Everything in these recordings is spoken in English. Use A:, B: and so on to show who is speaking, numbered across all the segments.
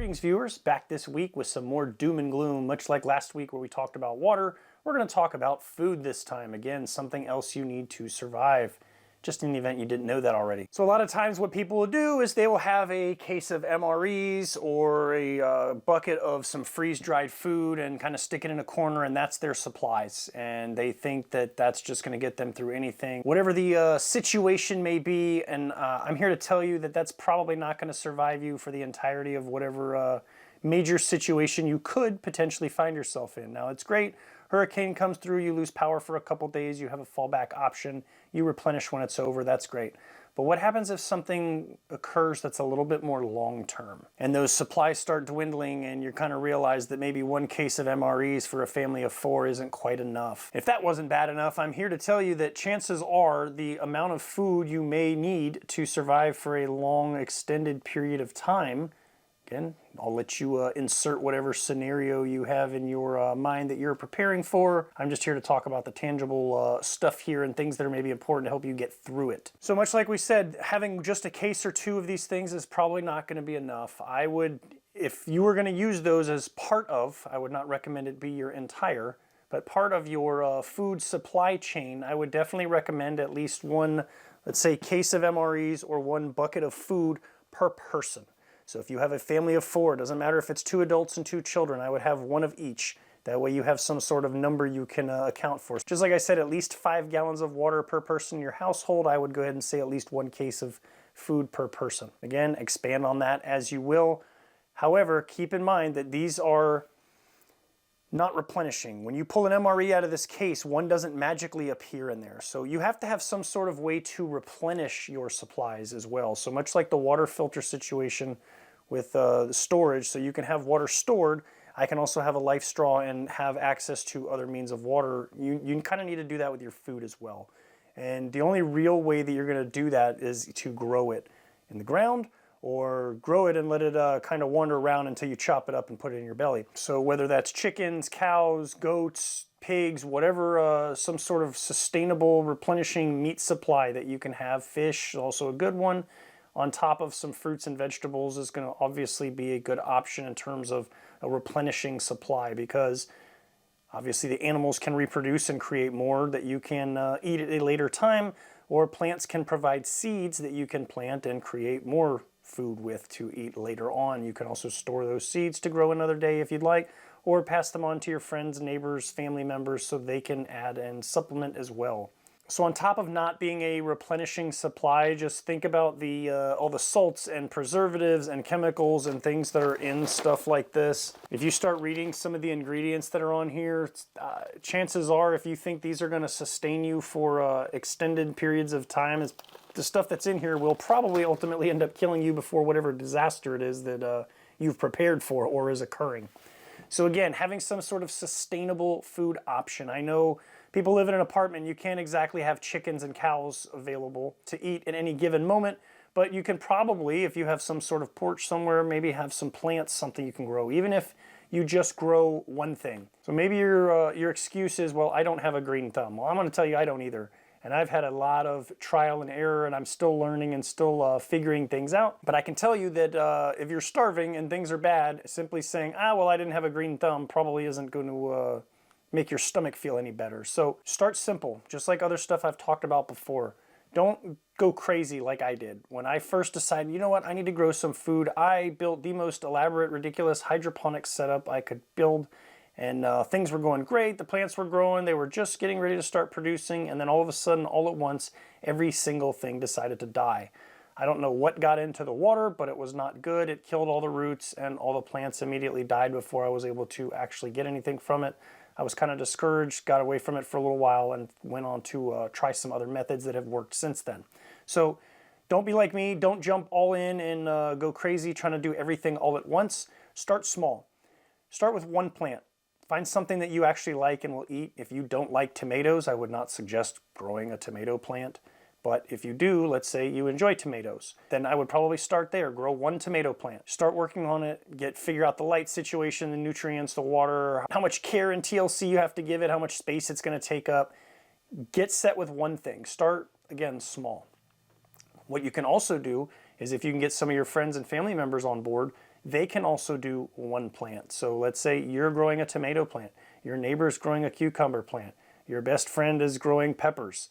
A: Greetings viewers, back this week with some more doom and gloom. Much like last week where we talked about water, we're going to talk about food this time. Again, something else you need to survive, just in the event you didn't know that already. So a lot of times what people will do is they will have a case of MREs or a bucket of some freeze-dried food and kind of stick it in a corner, and that's their supplies. And they think that that's just going to get them through anything, whatever the situation may be. And I'm here to tell you that that's probably not going to survive you for the entirety of whatever major situation you could potentially find yourself in. Now, it's great. Hurricane comes through, you lose power for a couple days, you have a fallback option, you replenish when it's over, that's great. But what happens if something occurs that's a little bit more long-term and those supplies start dwindling and you kind of realize that maybe one case of MREs for a family of 4 isn't quite enough? If that wasn't bad enough, I'm here to tell you that chances are the amount of food you may need to survive for a long extended period of time, again, I'll let you insert whatever scenario you have in your mind that you're preparing for. I'm just here to talk about the tangible stuff here and things that are maybe important to help you get through it. So much like we said, having just a case or two of these things is probably not going to be enough. I would, if you were going to use those as part of, I would not recommend it be your entire, but part of your food supply chain, I would definitely recommend at least one, let's say, case of MREs or one bucket of food per person. So if you have a family of 4, it doesn't matter if it's 2 adults and 2 children, I would have one of each. That way you have some sort of number you can account for. Just like I said, at least 5 gallons of water per person in your household. I would go ahead and say at least 1 case of food per person. Again, expand on that as you will. However, keep in mind that these are not replenishing. When you pull an MRE out of this case, one doesn't magically appear in there. So you have to have some sort of way to replenish your supplies as well. So much like the water filter situation with the storage, so you can have water stored, I can also have a life straw and have access to other means of water. You kind of need to do that with your food as well. And the only real way that you're going to do that is to grow it in the ground, or grow it and let it kind of wander around until you chop it up and put it in your belly. So whether that's chickens, cows, goats, pigs, whatever, some sort of sustainable replenishing meat supply that you can have. Fish, also a good one, on top of some fruits and vegetables is going to obviously be a good option in terms of a replenishing supply, because obviously the animals can reproduce and create more that you can eat at a later time, or plants can provide seeds that you can plant and create more food with to eat later on. You can also store those seeds to grow another day if you'd like, or pass them on to your friends, neighbors, family members so they can add and supplement as well. So on top of not being a replenishing supply, just think about the all the salts and preservatives and chemicals and things that are in stuff like this. If you start reading some of the ingredients that are on here, chances are if you think these are going to sustain you for extended periods of time, the stuff that's in here will probably ultimately end up killing you before whatever disaster it is that you've prepared for or is occurring. So again, having some sort of sustainable food option. I know people live in an apartment, you can't exactly have chickens and cows available to eat at any given moment, but you can probably, if you have some sort of porch somewhere, maybe have some plants, something you can grow, even if you just grow one thing. So maybe your excuse is, well, I don't have a green thumb. Well, I'm going to tell you I don't either. And I've had a lot of trial and error, and I'm still learning and still figuring things out. But I can tell you that if you're starving and things are bad, simply saying, well, I didn't have a green thumb probably isn't going to make your stomach feel any better. So start simple, just like other stuff I've talked about before. Don't go crazy like I did. When I first decided, you know what, I need to grow some food, I built the most elaborate, ridiculous hydroponics setup I could build. And things were going great, the plants were growing, they were just getting ready to start producing, and then all of a sudden, all at once, every single thing decided to die. I don't know what got into the water, but it was not good. It killed all the roots, and all the plants immediately died before I was able to actually get anything from it. I was kind of discouraged, got away from it for a little while, and went on to try some other methods that have worked since then. So don't be like me, don't jump all in and go crazy trying to do everything all at once. Start small. Start with one plant. Find something that you actually like and will eat. If you don't like tomatoes, I would not suggest growing a tomato plant. But if you do, let's say you enjoy tomatoes, then I would probably start there. Grow one tomato plant. Start working on it. Figure out the light situation, the nutrients, the water, how much care and TLC you have to give it, how much space it's going to take up. Get set with one thing. Start, again, small. What you can also do is if you can get some of your friends and family members on board, they can also do one plant. So let's say you're growing a tomato plant, your neighbor's growing a cucumber plant, your best friend is growing peppers.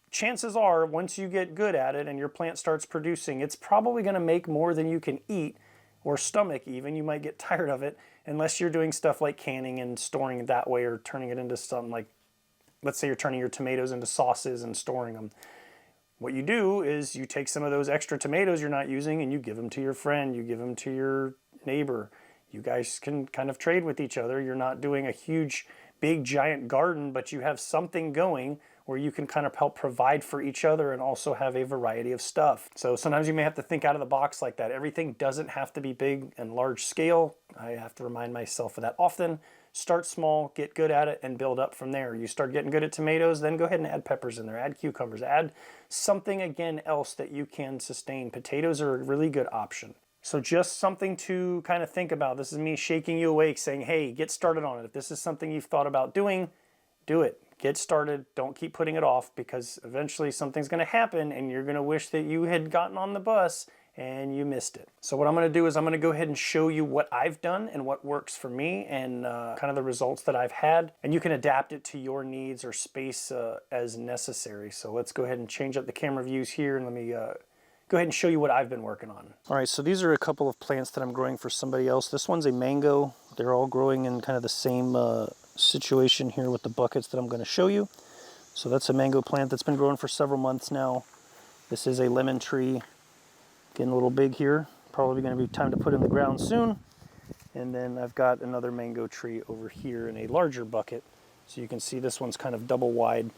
A: Chances are, once you get good at it and your plant starts producing, it's probably going to make more than you can eat or stomach even. You might get tired of it unless you're doing stuff like canning and storing it that way, or turning it into something like, let's say you're turning your tomatoes into sauces and storing them. What you do is you take some of those extra tomatoes you're not using and you give them to your friend, you give them to your neighbor. You guys can kind of trade with each other. You're not doing a huge, big, giant garden, but you have something going where you can kind of help provide for each other and also have a variety of stuff. So sometimes you may have to think out of the box like that. Everything doesn't have to be big and large scale. I have to remind myself of that often. Start small, get good at it, and build up from there. You start getting good at tomatoes, then go ahead and add peppers in there, add cucumbers, add something again else that you can sustain. Potatoes are a really good option. So just something to kind of think about. This is me shaking you awake, saying, hey, get started on it. If this is something you've thought about doing, do it. Get started. Don't keep putting it off, because eventually something's going to happen and you're going to wish that you had gotten on the bus and you missed it. So what I'm going to do is I'm going to go ahead and show you what I've done and what works for me, and kind of the results that I've had, and you can adapt it to your needs or space as necessary. So let's go ahead and change up the camera views here, and let me go ahead and show you what I've been working on. All right, so these are a couple of plants that I'm growing for somebody else. This one's a mango. They're all growing in kind of the same situation here with the buckets that I'm going to show you. So that's a mango plant that's been growing for several months now. This is a lemon tree, getting a little big here. Probably going to be time to put in the ground soon. And then I've got another mango tree over here in a larger bucket. So you can see this one's kind of double wide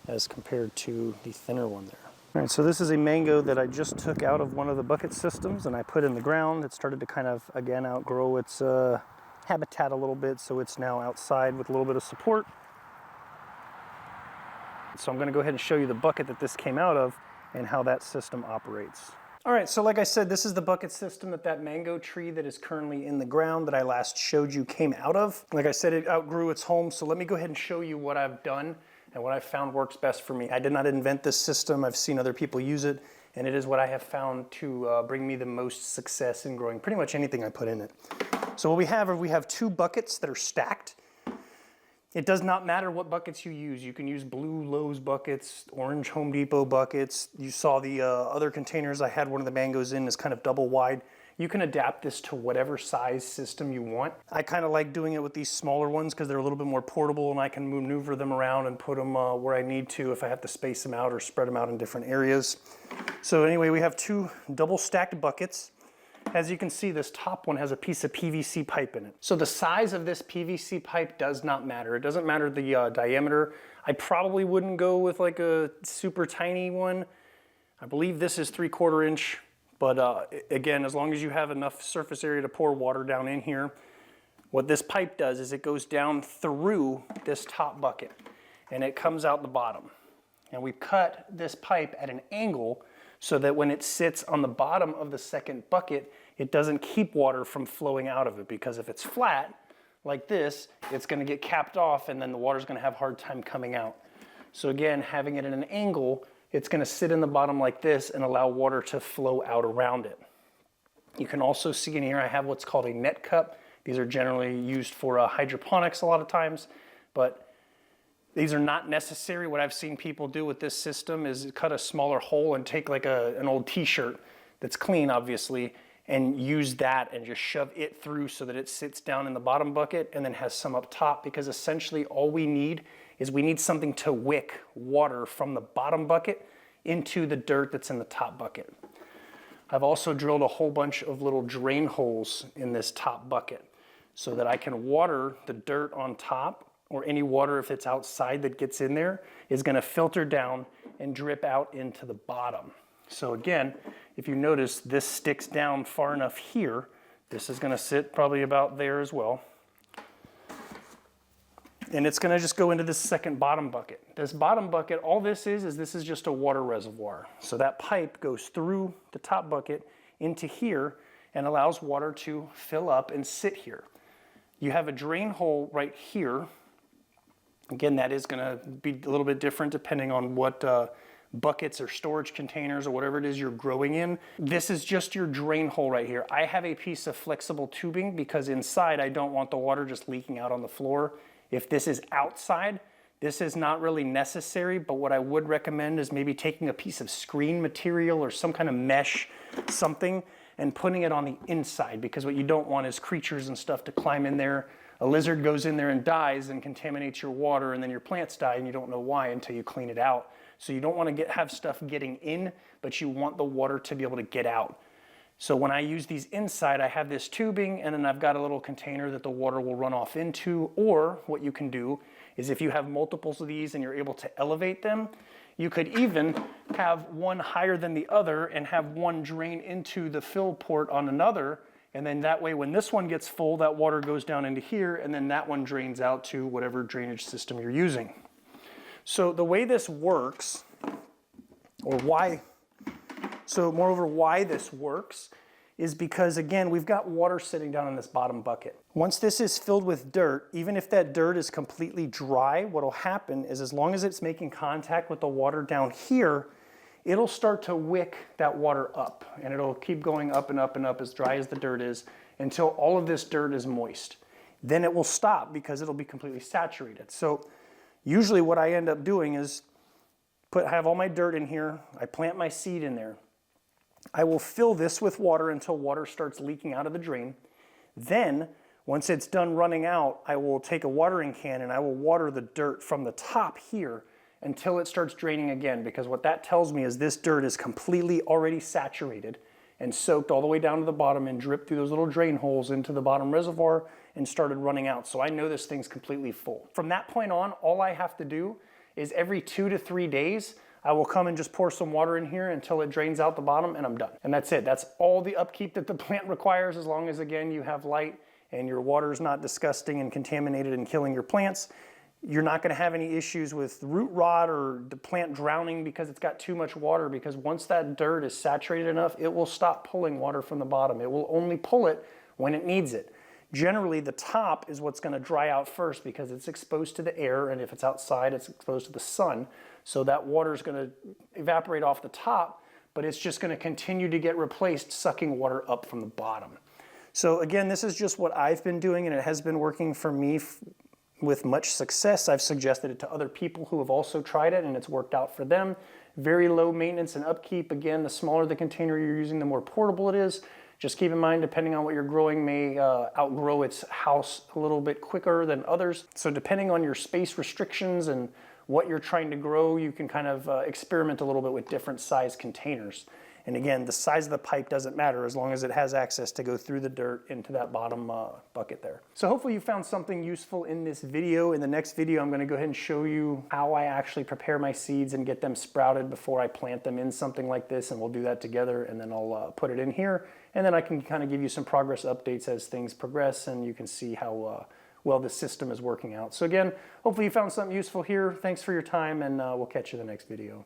A: as compared to the thinner one there. All right, so this is a mango that I just took out of one of the bucket systems and I put in the ground. It started to kind of, again, outgrow its habitat a little bit, so it's now outside with a little bit of support. So I'm going to go ahead and show you the bucket that this came out of and how that system operates. All right, so like I said, this is the bucket system that mango tree that is currently in the ground that I last showed you came out of. Like I said, it outgrew its home, so let me go ahead and show you what I've done and what I've found works best for me. I did not invent this system. I've seen other people use it, and it is what I have found to bring me the most success in growing pretty much anything I put in it. So what we have two buckets that are stacked. It does not matter what buckets you use. You can use blue Lowe's buckets, orange Home Depot buckets. You saw the other containers I had one of the mangoes in is kind of double wide. You can adapt this to whatever size system you want. I kind of like doing it with these smaller ones because they're a little bit more portable and I can maneuver them around and put them where I need to if I have to space them out or spread them out in different areas. So anyway, we have two double stacked buckets. As you can see, this top one has a piece of PVC pipe in it. So the size of this PVC pipe does not matter. It doesn't matter the diameter. I probably wouldn't go with like a super tiny one. I believe this is 3/4 inch, but again, as long as you have enough surface area to pour water down in here, what this pipe does is it goes down through this top bucket and it comes out the bottom. And we cut this pipe at an angle so that when it sits on the bottom of the second bucket, it doesn't keep water from flowing out of it, because if it's flat like this, it's going to get capped off and then the water's going to have a hard time coming out. So again, having it at an angle, it's going to sit in the bottom like this and allow water to flow out around it. You can also see in here I have what's called a net cup. These are generally used for hydroponics a lot of times, but these are not necessary. What I've seen people do with this system is cut a smaller hole and take like an old t-shirt that's clean, obviously, and use that and just shove it through so that it sits down in the bottom bucket and then has some up top, because essentially all we need is we need something to wick water from the bottom bucket into the dirt that's in the top bucket. I've also drilled a whole bunch of little drain holes in this top bucket so that I can water the dirt on top, or any water if it's outside that gets in there is going to filter down and drip out into the bottom. So again, if you notice, this sticks down far enough here. This is going to sit probably about there as well. And it's going to just go into this second bottom bucket. This bottom bucket, all this is this is just a water reservoir. So that pipe goes through the top bucket into here and allows water to fill up and sit here. You have a drain hole right here. Again, that is going to be a little bit different depending on what buckets or storage containers or whatever it is you're growing in. This is just your drain hole right here. I have a piece of flexible tubing because inside I don't want the water just leaking out on the floor. If this is outside, this is not really necessary, but what I would recommend is maybe taking a piece of screen material or some kind of mesh, something, and putting it on the inside, because what you don't want is creatures and stuff to climb in there. A lizard goes in there and dies and contaminates your water, and then your plants die and you don't know why until you clean it out. So you don't want to have stuff getting in, but you want the water to be able to get out. So when I use these inside, I have this tubing, and then I've got a little container that the water will run off into. Or what you can do is, if you have multiples of these and you're able to elevate them, you could even have one higher than the other and have one drain into the fill port on another. And then that way, when this one gets full, that water goes down into here, and then that one drains out to whatever drainage system you're using. So the way this works, or why this works, is because, again, we've got water sitting down in this bottom bucket. Once this is filled with dirt, even if that dirt is completely dry, what'll happen is, as long as it's making contact with the water down here, it'll start to wick that water up, and it'll keep going up and up and up, as dry as the dirt is, until all of this dirt is moist. Then it will stop because it'll be completely saturated. So usually what I end up doing is have all my dirt in here, I plant my seed in there. I will fill this with water until water starts leaking out of the drain. Then, once it's done running out, I will take a watering can and I will water the dirt from the top here until it starts draining again, because what that tells me is this dirt is completely already saturated and soaked all the way down to the bottom and dripped through those little drain holes into the bottom reservoir and started running out. So I know this thing's completely full. From that point on, all I have to do is every 2 to 3 days, I will come and just pour some water in here until it drains out the bottom, and I'm done. And that's it. That's all the upkeep that the plant requires, as long as, again, you have light and your water's not disgusting and contaminated and killing your plants. You're not gonna have any issues with root rot or the plant drowning because it's got too much water, because once that dirt is saturated enough, it will stop pulling water from the bottom. It will only pull it when it needs it. Generally, the top is what's gonna dry out first because it's exposed to the air, and if it's outside, it's exposed to the sun. So that water is gonna evaporate off the top, but it's just gonna continue to get replaced, sucking water up from the bottom. So again, this is just what I've been doing, and it has been working for me with much success. I've suggested it to other people who have also tried it, and it's worked out for them. Very low maintenance and upkeep. Again, the smaller the container you're using, the more portable it is. Just keep in mind, depending on what you're growing, may outgrow its house a little bit quicker than others. So depending on your space restrictions and what you're trying to grow, you can kind of experiment a little bit with different size containers. And again, the size of the pipe doesn't matter as long as it has access to go through the dirt into that bottom bucket there. So hopefully you found something useful in this video. In the next video, I'm gonna go ahead and show you how I actually prepare my seeds and get them sprouted before I plant them in something like this, and we'll do that together, and then I'll put it in here, and then I can kind of give you some progress updates as things progress, and you can see how well the system is working out. So again, hopefully you found something useful here. Thanks for your time, and we'll catch you in the next video.